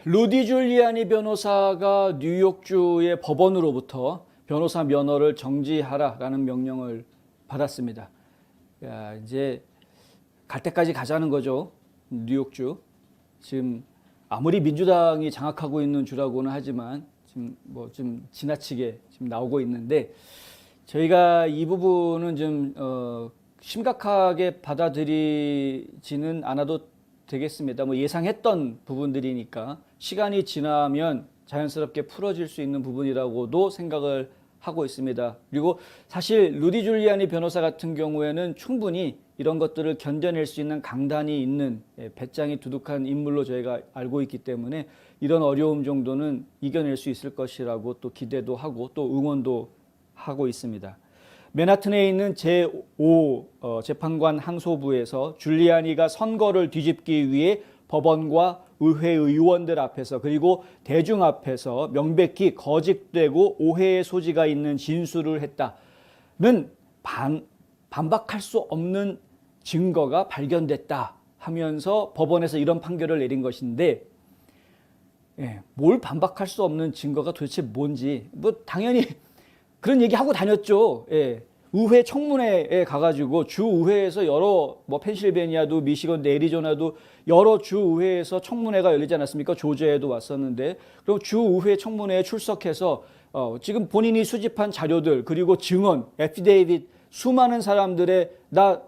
루디 줄리아니 변호사가 뉴욕주의 법원으로부터 변호사 면허를 정지하라라는 명령을 받았습니다. 야, 이제 갈 때까지 가자는 거죠. 뉴욕주. 지금 아무리 민주당이 장악하고 있는 주라고는 하지만 지금 뭐 좀 지나치게 지금 나오고 있는데 저희가 이 부분은 좀 심각하게 받아들이지는 않아도 되겠습니다. 뭐 예상했던 부분들이니까 시간이 지나면 자연스럽게 풀어질 수 있는 부분이라고도 생각을 하고 있습니다. 그리고 사실 루디 줄리아니 변호사 같은 경우에는 충분히 이런 것들을 견뎌낼 수 있는 강단이 있는 배짱이 두둑한 인물로 저희가 알고 있기 때문에 이런 어려움 정도는 이겨낼 수 있을 것이라고 또 기대도 하고 또 응원도 하고 있습니다. 맨하튼에 있는 제5 재판관 항소부에서 줄리아니가 선거를 뒤집기 위해 법원과 의회 의원들 앞에서 그리고 대중 앞에서 명백히 거짓되고 오해의 소지가 있는 진술을 했다는 반박할 수 없는 증거가 발견됐다 하면서 법원에서 이런 판결을 내린 것인데 뭘 반박할 수 없는 증거가 도대체 뭔지 뭐 당연히 그런 얘기 하고 다녔죠. 의회 청문회에 가가지고 주 의회에서 여러 뭐 펜실베니아도 미시건도 애리조나도 여러 주 의회에서 청문회가 열리지 않았습니까? 조지아에도 왔었는데 그리고 주 의회 청문회에 출석해서 지금 본인이 수집한 자료들 그리고 증언, 애피데이빗 수많은 사람들의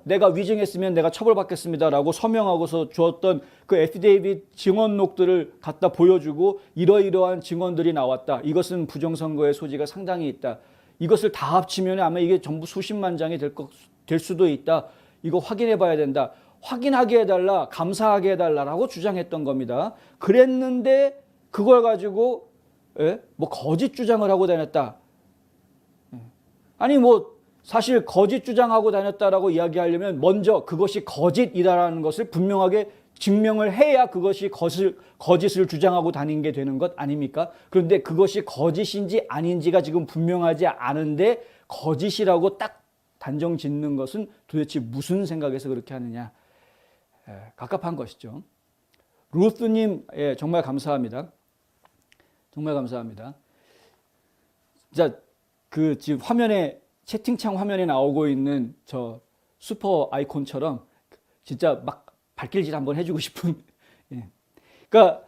내가 위증했으면 내가 처벌받겠습니다라고 서명하고서 주었던 그 애피데이빗 증언록들을 갖다 보여주고 이러이러한 증언들이 나왔다. 이것은 부정선거의 소지가 상당히 있다. 이것을 다 합치면 아마 이게 전부 수십만 장이 될 수도 있다. 이거 확인해 봐야 된다. 확인하게 해달라, 감사하게 해달라라고 주장했던 겁니다. 그랬는데 그걸 가지고 뭐 거짓 주장을 하고 다녔다. 아니 뭐 사실 거짓 주장하고 다녔다라고 이야기하려면 먼저 그것이 거짓이다라는 것을 분명하게 증명을 해야 그것이 거짓을 주장하고 다닌 게 되는 것 아닙니까? 그런데 그것이 거짓인지 아닌지가 지금 분명하지 않은데 거짓이라고 딱 단정 짓는 것은 도대체 무슨 생각에서 그렇게 하느냐. 갑갑한 것이죠. 루스님 정말 감사합니다. 정말 감사합니다. 자, 그 지금 채팅창 화면에 나오고 있는 저 슈퍼 아이콘처럼 진짜 막 발길질 한번 해주고 싶은. 그러니까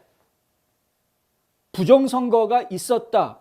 부정선거가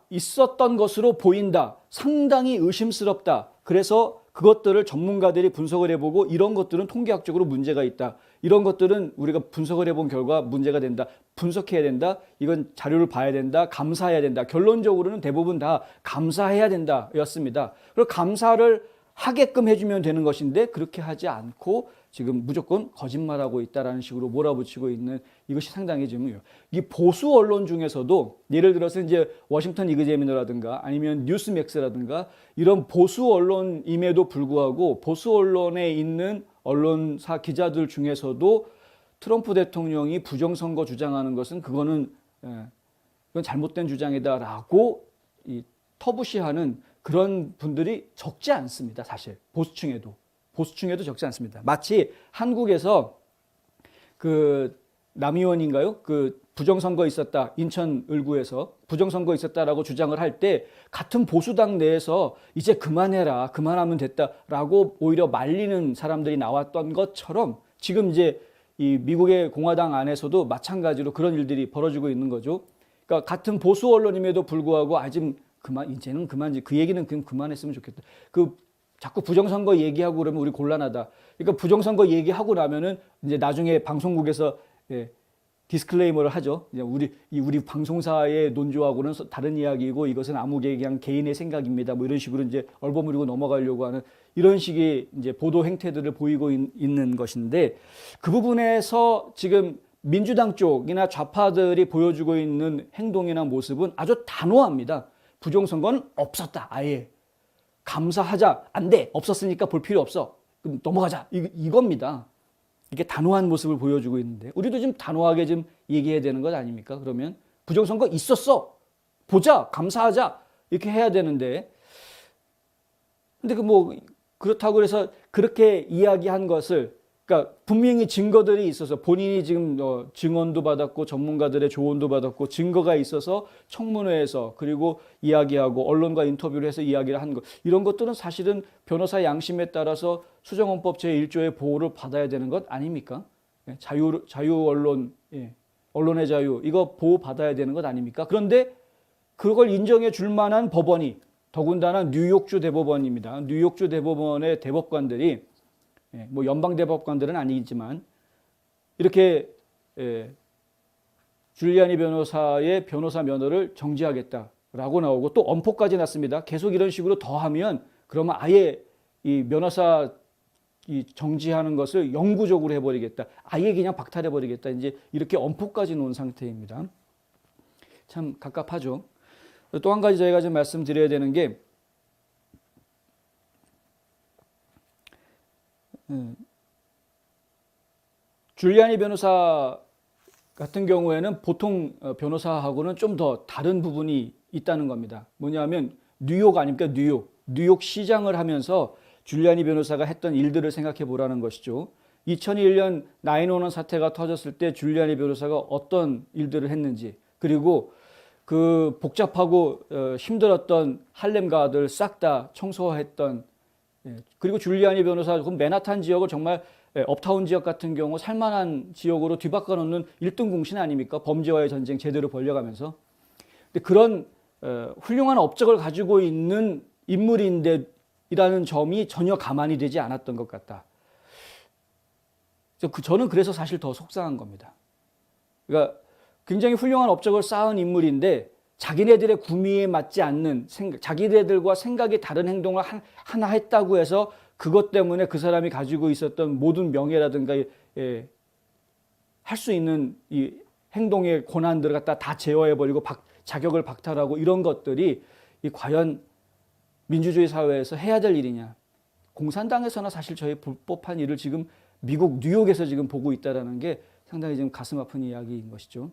있었던 것으로 보인다. 상당히 의심스럽다. 그래서 그것들을 전문가들이 분석을 해보고 이런 것들은 통계학적으로 문제가 있다. 이런 것들은 우리가 분석을 해본 결과 문제가 된다. 분석해야 된다. 이건 자료를 봐야 된다. 감사해야 된다. 결론적으로는 대부분 다 감사해야 된다 였습니다. 그리고 감사를 하게끔 해주면 되는 것인데 그렇게 하지 않고 지금 무조건 거짓말하고 있다라는 식으로 몰아붙이고 있는 이것이 상당히 지금 이 보수 언론 중에서도 예를 들어서 이제 워싱턴 이그제미너라든가 아니면 뉴스맥스라든가 이런 보수 언론임에도 불구하고 보수 언론에 있는 언론사 기자들 중에서도 트럼프 대통령이 부정선거 주장하는 것은 그건 잘못된 주장이다라고 터부시하는 그런 분들이 적지 않습니다. 사실 보수층에도 적지 않습니다. 마치 한국에서 그 남의원인가요? 그 부정선거 있었다. 인천 을구에서 부정선거 있었다라고 주장을 할 때 같은 보수당 내에서 이제 그만해라. 그만하면 됐다라고 오히려 말리는 사람들이 나왔던 것처럼 지금 이제 이 미국의 공화당 안에서도 마찬가지로 그런 일들이 벌어지고 있는 거죠. 그러니까 같은 보수 언론임에도 불구하고 이제는 그만, 그 얘기는 그냥 그만했으면 좋겠다. 자꾸 부정선거 얘기하고 그러면 우리 곤란하다. 그러니까 부정선거 얘기하고 나면은 이제 나중에 방송국에서 디스클레이머를 하죠. 우리 방송사의 논조하고는 다른 이야기이고 이것은 그냥 개인의 생각입니다. 뭐 이런 식으로 이제 얼버무리고 넘어가려고 하는 이런 식의 이제 보도 행태들을 보이고 있는 것인데 그 부분에서 지금 민주당 쪽이나 좌파들이 보여주고 있는 행동이나 모습은 아주 단호합니다. 부정선거는 없었다. 아예. 감사하자. 안 돼. 없었으니까 볼 필요 없어. 그럼 넘어가자. 이겁니다. 이게 단호한 모습을 보여주고 있는데 우리도 좀 단호하게 좀 얘기해야 되는 것 아닙니까? 그러면 부정선거 있었어. 보자. 감사하자. 이렇게 해야 되는데 근데 그렇다고 해서 그렇게 이야기한 것을 그러니까 분명히 증거들이 있어서 본인이 지금 증언도 받았고 전문가들의 조언도 받았고 증거가 있어서 청문회에서 그리고 이야기하고 언론과 인터뷰를 해서 이야기를 한 것, 이런 것들은 사실은 변호사 양심에 따라서 수정헌법 제1조의 보호를 받아야 되는 것 아닙니까? 자유 언론, 언론의 자유, 이거 보호받아야 되는 것 아닙니까? 그런데 그걸 인정해 줄 만한 법원이 더군다나 뉴욕주 대법원입니다. 뉴욕주 대법원의 대법관들이 뭐 연방 대법관들은 아니지만 이렇게 줄리아니 변호사의 변호사 면허를 정지하겠다라고 나오고 또 엄포까지 났습니다. 계속 이런 식으로 더하면 그러면 아예 이 변호사 이 정지하는 것을 영구적으로 해버리겠다. 아예 그냥 박탈해버리겠다. 이제 이렇게 엄포까지 놓은 상태입니다. 참 갑갑하죠. 또 한 가지 저희가 좀 말씀드려야 되는 게 줄리아니 변호사 같은 경우에는 보통 변호사하고는 좀 더 다른 부분이 있다는 겁니다. 뭐냐면 뉴욕 아닙니까? 뉴욕 시장을 하면서 줄리아니 변호사가 했던 일들을 생각해 보라는 것이죠. 2001년 9/11 사태가 터졌을 때 줄리아니 변호사가 어떤 일들을 했는지, 그리고 그 복잡하고 힘들었던 할렘 가들 싹 다 청소했던, 그리고 줄리아니 변호사 맨하탄 지역을 정말 업타운 지역 같은 경우 살만한 지역으로 뒤바꿔 놓는 1등 공신 아닙니까? 범죄와의 전쟁 제대로 벌려가면서. 근데 그런 훌륭한 업적을 가지고 있는 인물인데이라는 점이 전혀 가만히 되지 않았던 것 같다. 저는 그래서 사실 더 속상한 겁니다. 그러니까 굉장히 훌륭한 업적을 쌓은 인물인데 자기네들의 구미에 맞지 않는 자기네들과 생각이 다른 행동을 하나 했다고 해서 그것 때문에 그 사람이 가지고 있었던 모든 명예라든가 할 수 있는 이 행동의 권한들을 갖다 다 제어해버리고 자격을 박탈하고 이런 것들이 과연 민주주의 사회에서 해야 될 일이냐. 공산당에서나 사실 저희 불법한 일을 지금 미국 뉴욕에서 지금 보고 있다는 게 상당히 지금 가슴 아픈 이야기인 것이죠.